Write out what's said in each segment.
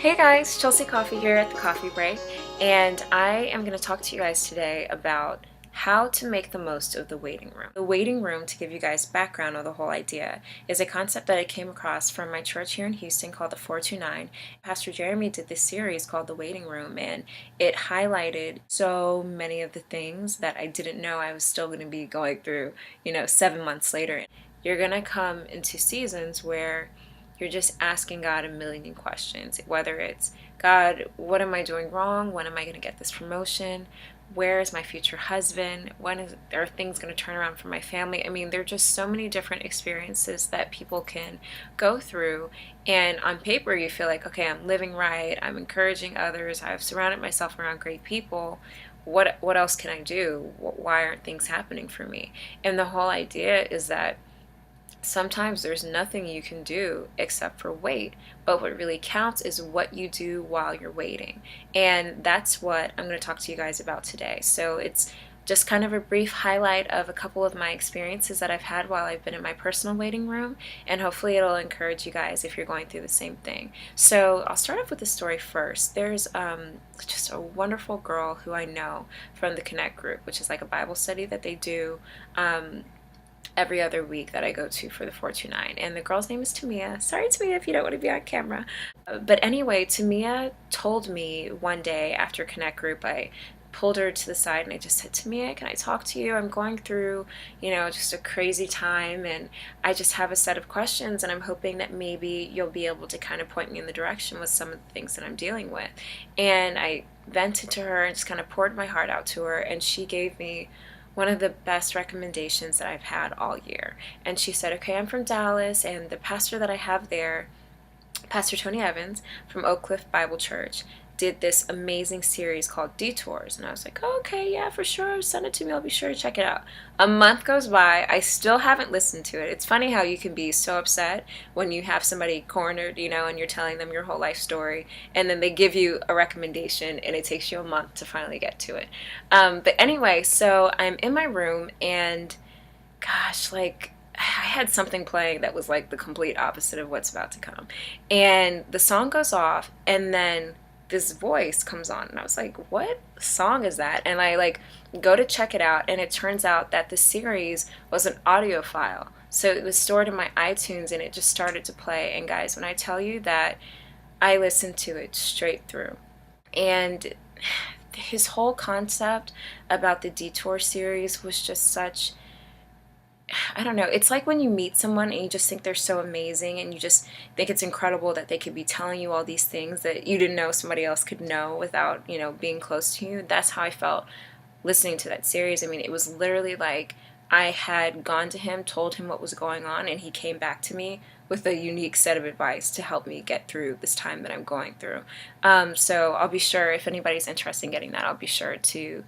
Hey guys, Chelsea Coffey here at the Coffee Break, and I am going to talk to you guys today about how to make the most of the waiting room. The waiting room, to give you guys background on the whole idea, is a concept that I came across from my church here in Houston called the 429. Pastor Jeremy did this series called The Waiting Room, and it highlighted so many of the things that I didn't know I was still going to be going through, 7 months later. You're going to come into seasons where you're just asking God a million questions, whether it's, God, what am I doing wrong? When am I going to get this promotion? Where is my future husband? Are things going to turn around for my family? I mean, there are just so many different experiences that people can go through. And on paper, you feel like, okay, I'm living right. I'm encouraging others. I've surrounded myself around great people. What else can I do? Why aren't things happening for me? And the whole idea is that sometimes there's nothing you can do except for wait. But what really counts is what you do while you're waiting. And that's what I'm going to talk to you guys about today. So it's just kind of a brief highlight of a couple of my experiences that I've had while I've been in my personal waiting room, and hopefully it'll encourage you guys if you're going through the same thing. So I'll start off with the story first. There's just a wonderful girl who I know from the Connect group, which is like a Bible study that they do every other week that I go to for the 429. And the girl's name is Tamia. Sorry, Tamia, if you don't want to be on camera. But anyway, Tamia told me one day after Connect Group, I pulled her to the side and I just said, Tamia, can I talk to you? I'm going through, just a crazy time, and I just have a set of questions, and I'm hoping that maybe you'll be able to kind of point me in the direction with some of the things that I'm dealing with. And I vented to her and just kind of poured my heart out to her, and she gave me one of the best recommendations that I've had all year. And she said, okay, I'm from Dallas, and the pastor that I have there, Pastor Tony Evans from Oak Cliff Bible Church, did this amazing series called Detours. And I was like, oh, okay, yeah, for sure, send it to me, I'll be sure to check it out. A month goes by, I still haven't listened to it. It's funny how you can be so upset when you have somebody cornered, and you're telling them your whole life story, and then they give you a recommendation and it takes you a month to finally get to it. But anyway, so I'm in my room, and gosh, like, I had something playing that was like the complete opposite of what's about to come. And the song goes off, and then this voice comes on, and I was like, what song is that? And I go to check it out, and it turns out that the series was an audio file. So it was stored in my iTunes, and it just started to play. And guys, when I tell you that I listened to it straight through, and his whole concept about the Detour series was just such, I don't know, it's like when you meet someone and you just think they're so amazing, and you just think it's incredible that they could be telling you all these things that you didn't know somebody else could know without, being close to you. That's how I felt listening to that series. I mean, it was literally like I had gone to him, told him what was going on, and he came back to me with a unique set of advice to help me get through this time that I'm going through. So I'll be sure, if anybody's interested in getting that, I'll be sure to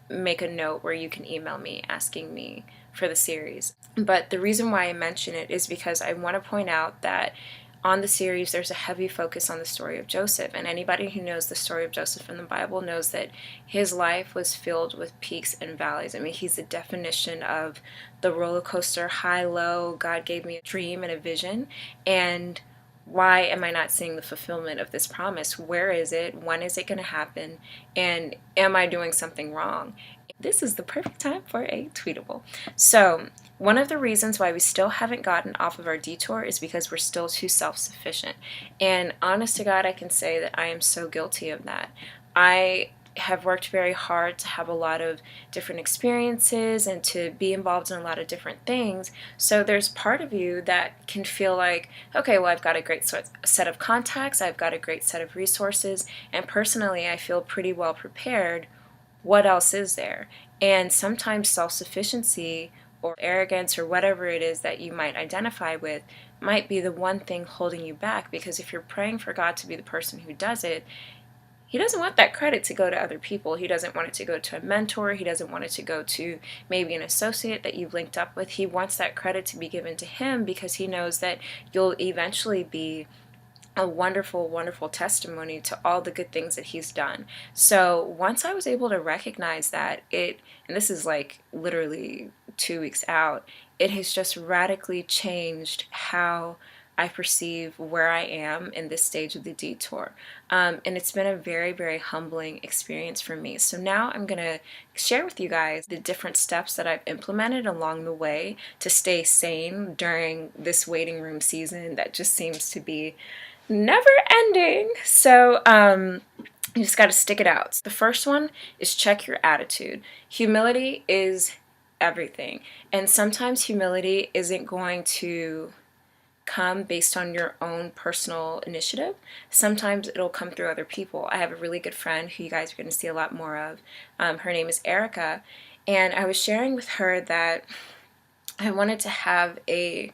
make a note where you can email me asking me for the series. But the reason why I mention it is because I want to point out that on the series there's a heavy focus on the story of Joseph, and anybody who knows the story of Joseph in the Bible knows that his life was filled with peaks and valleys. I mean, he's the definition of the roller coaster, high, low. God gave me a dream and a vision, and why am I not seeing the fulfillment of this promise? Where is it? When is it going to happen? And am I doing something wrong? This is the perfect time for a tweetable. So one of the reasons why we still haven't gotten off of our detour is because we're still too self-sufficient. And honest to God, I can say that I am so guilty of that. I have worked very hard to have a lot of different experiences and to be involved in a lot of different things. So there's part of you that can feel like, okay, well, I've got a great set of contacts, I've got a great set of resources, and personally I feel pretty well prepared. What else is there? And sometimes self-sufficiency or arrogance or whatever it is that you might identify with might be the one thing holding you back, because if you're praying for God to be the person who does it, He doesn't want that credit to go to other people. He doesn't want it to go to a mentor. He doesn't want it to go to maybe an associate that you've linked up with. He wants that credit to be given to Him, because He knows that you'll eventually be a wonderful, wonderful testimony to all the good things that He's done. So once I was able to recognize that, and this is like literally 2 weeks out, it has just radically changed how I perceive where I am in this stage of the detour. And it's been a very, very humbling experience for me. So now I'm going to share with you guys the different steps that I've implemented along the way to stay sane during this waiting room season that just seems to be never ending. So, you just got to stick it out. The first one is check your attitude. Humility is everything. And sometimes humility isn't going to come based on your own personal initiative. Sometimes it'll come through other people. I have a really good friend who you guys are going to see a lot more of. Her name is Erica. And I was sharing with her that I wanted to have a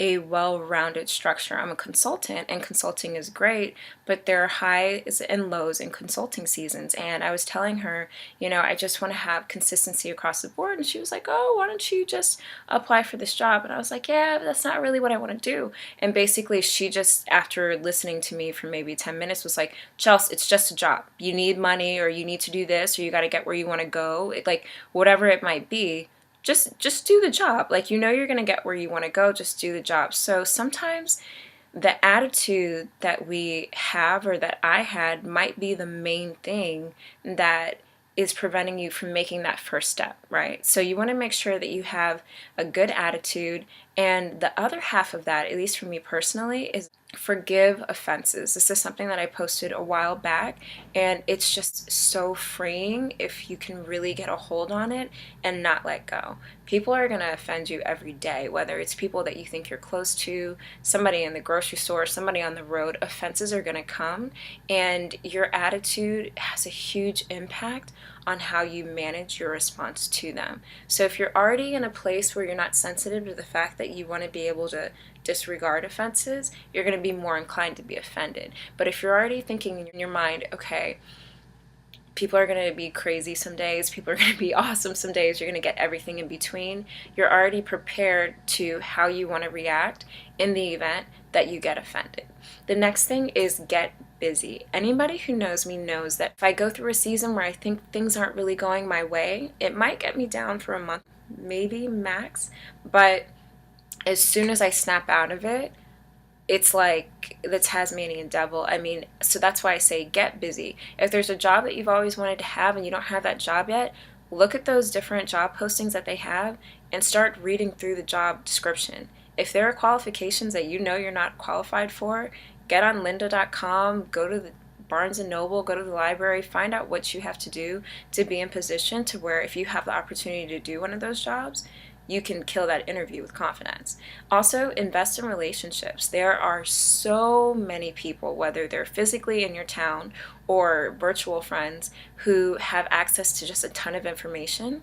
well-rounded structure. I'm a consultant, and consulting is great, but there are highs and lows in consulting seasons. And I was telling her, I just want to have consistency across the board. And she was like, oh, why don't you just apply for this job? And I was like, yeah, but that's not really what I want to do. And basically she just, after listening to me for maybe 10 minutes, was like, Chelsea, it's just a job. You need money, or you need to do this, or you got to get where you want to go. Like, whatever it might be, just do the job. Like, you're going to get where you want to go, just do the job. So sometimes the attitude that we have, or that I had, might be the main thing that is preventing you from making that first step, right? So you want to make sure that you have a good attitude. And the other half of that, at least for me personally, is forgive offenses. This is something that I posted a while back, and it's just so freeing if you can really get a hold on it and not let go. People are going to offend you every day, whether it's people that you think you're close to, somebody in the grocery store, somebody on the road. Offenses are going to come, and your attitude has a huge impact on how you manage your response to them. So if you're already in a place where you're not sensitive to the fact that you want to be able to disregard offenses, you're going to be more inclined to be offended. But if you're already thinking in your mind, okay, people are going to be crazy some days, people are going to be awesome some days, you're going to get everything in between, you're already prepared to how you want to react in the event that you get offended. The next thing is get busy. Anybody who knows me knows that if I go through a season where I think things aren't really going my way, it might get me down for a month, maybe max, but as soon as I snap out of it, it's like the Tasmanian devil. So that's why I say get busy. If there's a job that you've always wanted to have and you don't have that job yet, look at those different job postings that they have and start reading through the job description. If there are qualifications that you're not qualified for, get on lynda.com, go to the Barnes & Noble, go to the library, find out what you have to do to be in position to where if you have the opportunity to do one of those jobs, you can kill that interview with confidence. Also, invest in relationships. There are so many people, whether they're physically in your town or virtual friends, who have access to just a ton of information.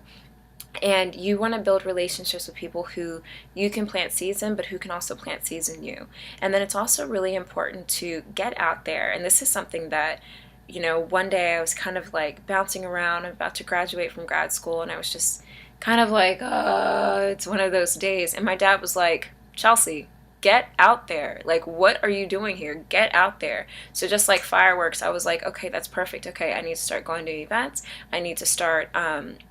And you want to build relationships with people who you can plant seeds in, but who can also plant seeds in you. And then it's also really important to get out there. And this is something that, one day I was kind of like bouncing around. I'm about to graduate from grad school, and I was just kind of like, it's one of those days. And my dad was like, Chelsea, get out there. Like, what are you doing here? Get out there. So just like fireworks, I was like, okay, that's perfect. Okay, I need to start going to events. I need to start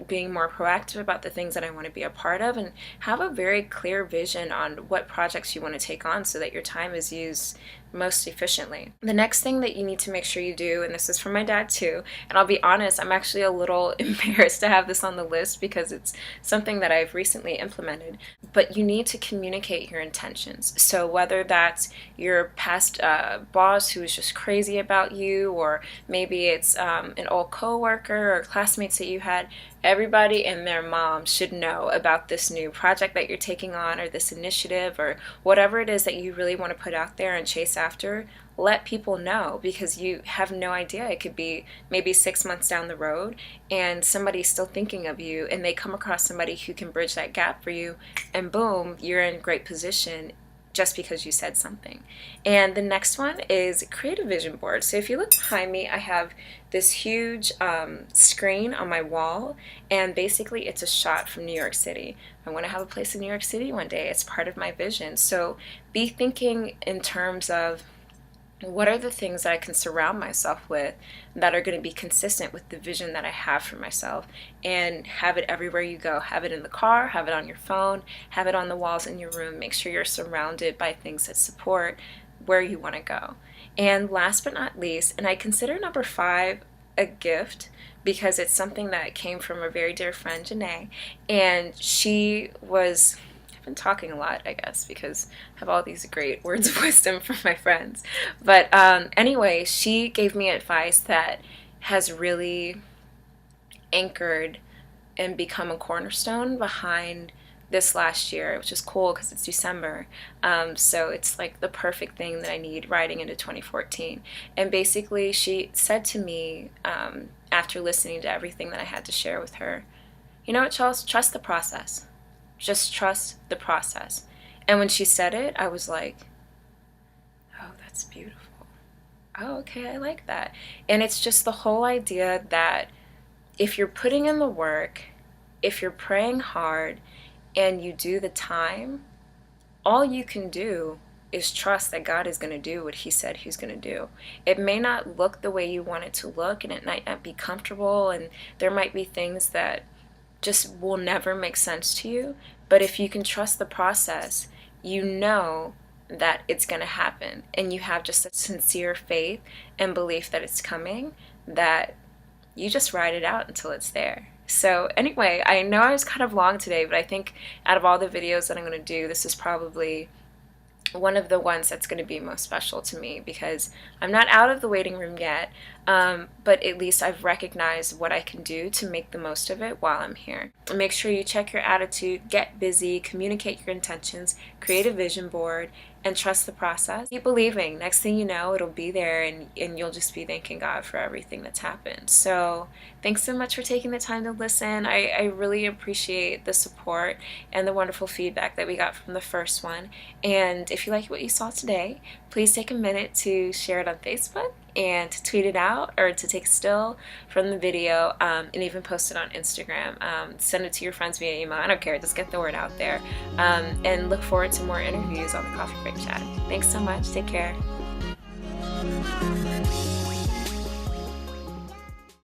being more proactive about the things that I want to be a part of, and have a very clear vision on what projects you want to take on so that your time is used most efficiently. The next thing that you need to make sure you do, and this is from my dad too, and I'll be honest, I'm actually a little embarrassed to have this on the list because it's something that I've recently implemented, but you need to communicate your intentions. So whether that's your past boss who is just crazy about you, or maybe it's an old coworker or classmates that you had, everybody and their mom should know about this new project that you're taking on, or this initiative, or whatever it is that you really want to put out there and chase after. Let people know, because you have no idea. It could be maybe 6 months down the road and somebody's still thinking of you, and they come across somebody who can bridge that gap for you, and boom, you're in great position just because you said something. And the next one is create a vision board. So if you look behind me, I have this huge screen on my wall, and basically it's a shot from New York City. I want to have a place in New York City one day. It's part of my vision. So be thinking in terms of what are the things that I can surround myself with that are going to be consistent with the vision that I have for myself, and have it everywhere you go. Have it in the car, have it on your phone, have it on the walls in your room. Make sure you're surrounded by things that support where you want to go. And last but not least, and I consider number 5 a gift, because it's something that came from a very dear friend, Janae, and she was, I've been talking a lot, I guess, because I have all these great words of wisdom from my friends. But anyway, she gave me advice that has really anchored and become a cornerstone behind this last year, which is cool because it's December. So it's like the perfect thing that I need riding into 2014. And basically, she said to me, after listening to everything that I had to share with her, you know what, Charles, trust the process. Just trust the process. And when she said it, I was like, oh, that's beautiful. Oh, okay, I like that. And it's just the whole idea that if you're putting in the work, if you're praying hard, and you do the time, all you can do is trust that God is going to do what He said He's going to do. It may not look the way you want it to look, and it might not be comfortable, and there might be things that just will never make sense to you, but if you can trust the process, you know that it's going to happen, and you have just a sincere faith and belief that it's coming, that you just ride it out until it's there. So anyway, I know I was kind of long today, but I think out of all the videos that I'm going to do, this is probably one of the ones that's going to be most special to me, because I'm not out of the waiting room yet, but at least I've recognized what I can do to make the most of it while I'm here. Make sure you check your attitude, get busy, communicate your intentions, create a vision board, and trust the process. Keep believing. Next thing you know, it'll be there, and you'll just be thanking God for everything that's happened. So thanks so much for taking the time to listen. I really appreciate the support and the wonderful feedback that we got from the first one. And if you like what you saw today, please take a minute to share it on Facebook, and to tweet it out, or to take a still from the video, and even post it on Instagram. Send it to your friends via email. I don't care. Just get the word out there. And look forward to more interviews on the Coffee Break Chat. Thanks so much. Take care.